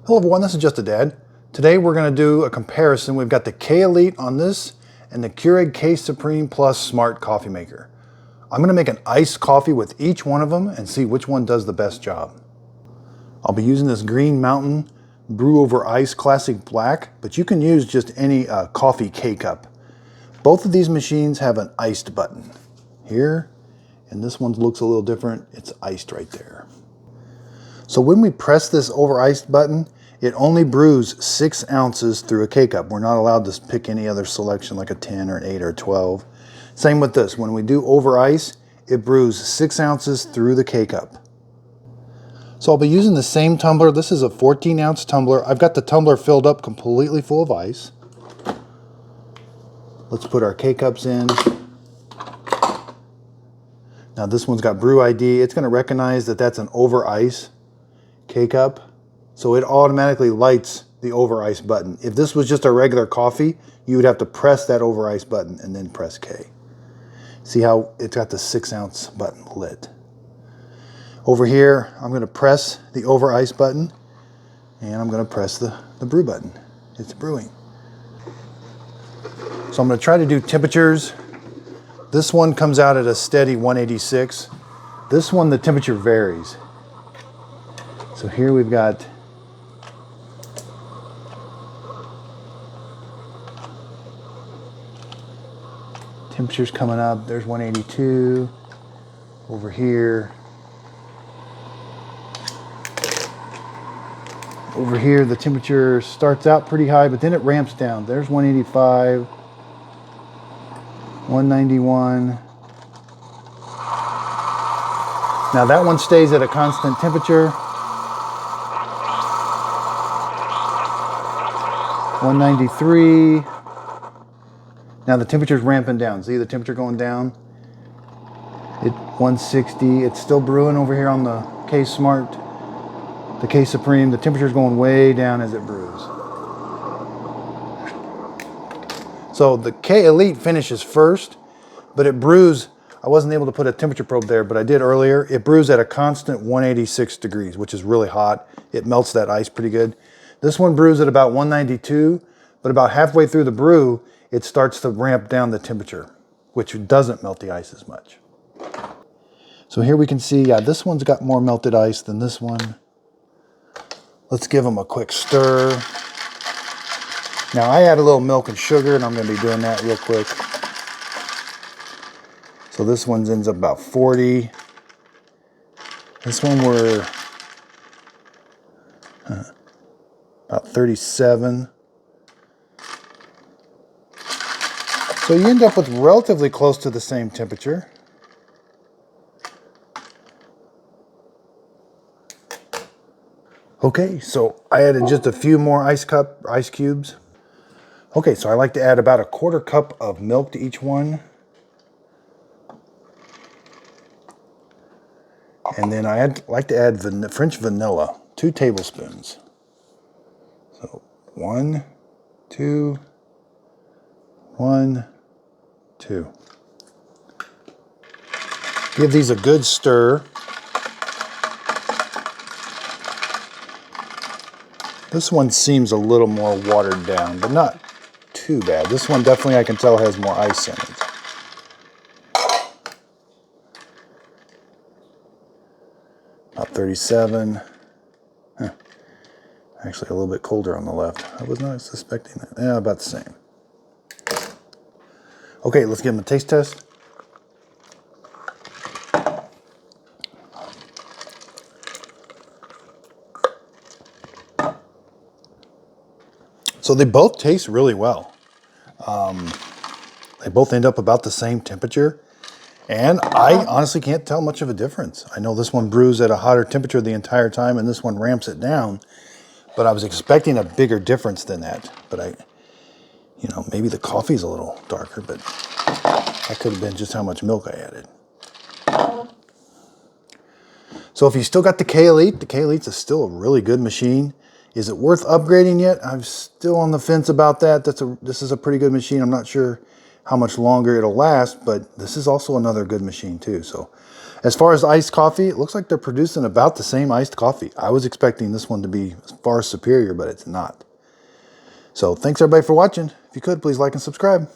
Hello everyone, this is Just a Dad. Today we're going to do a comparison. We've got the K-Elite on this and the Keurig K Supreme Plus Smart Coffee Maker. I'm going to make an iced coffee with each one of them and see which one does the best job. I'll be using this Green Mountain Brew Over Ice Classic Black, but you can use just any coffee K-Cup. Both of these machines have an iced button here, and this one looks a little different. It's iced right there. So when we press this over iced button, it only brews 6 ounces through a K-Cup. We're not allowed to pick any other selection like a 10 or an 8 or a 12. Same with this. When we do over ice, it brews 6 ounces through the K-Cup. So I'll be using the same tumbler. This is a 14-ounce tumbler. I've got the tumbler filled up completely full of ice. Let's put our K-Cups in. Now this one's got Brew ID. It's going to recognize that that's an over ice K-Cup, so it automatically lights the over ice button. If this was just a regular coffee, you would have to press that over ice button and then press K. See how it's got the 6-ounce button lit. Over here, I'm going to press the over ice button and I'm going to press the brew button. It's brewing. So I'm going to try to do temperatures. This one comes out at a steady 186. This one, the temperature varies. So here we've got temperatures coming up. There's 182 over here. Over here, the temperature starts out pretty high, but then it ramps down. There's 185, 191. Now that one stays at a constant temperature. 193. Now the temperature's ramping down. See the temperature going down? 160. It's still brewing over here on the K Smart, the K Supreme. The temperature's going way down as it brews. So the K Elite finishes first, but it brews. I wasn't able to put a temperature probe there, but I did earlier. It brews at a constant 186 degrees, which is really hot. It melts that ice pretty good. This one brews at about 192, but about halfway through the brew, it starts to ramp down the temperature, which doesn't melt the ice as much. So here we can see, yeah, this one's got more melted ice than this one. Let's give them a quick stir. Now I add a little milk and sugar, and I'm going to be doing that real quick. So this one ends up about 40. This one we're about 37. So you end up with relatively close to the same temperature. Okay, so I added just a few more ice cubes. Okay, so I like to add about a 1/4 cup of milk to each one. And then I like to add French vanilla, 2 tablespoons. So 1, 2, 1, 2. Give these a good stir. This one seems a little more watered down, but not too bad. This one definitely I can tell has more ice in it. About 37. Huh. Actually a little bit colder on the left. I was not suspecting that. Yeah, about the same. Okay, let's give them a taste test. So they both taste really well. They both end up about the same temperature. And I honestly can't tell much of a difference. I know this one brews at a hotter temperature the entire time and this one ramps it down. But I was expecting a bigger difference than that. But maybe the coffee's a little darker, but that could have been just how much milk I added. So if you still got the K Elite, the K Elite's still a really good machine. Is it worth upgrading yet? I'm still on the fence about that. This is a pretty good machine. I'm not sure how much longer it'll last, but this is also another good machine too. So As far as iced coffee, it looks like they're producing about the same iced coffee. I was expecting this one to be far superior, but it's not. So thanks everybody for watching. If you could, please like and subscribe.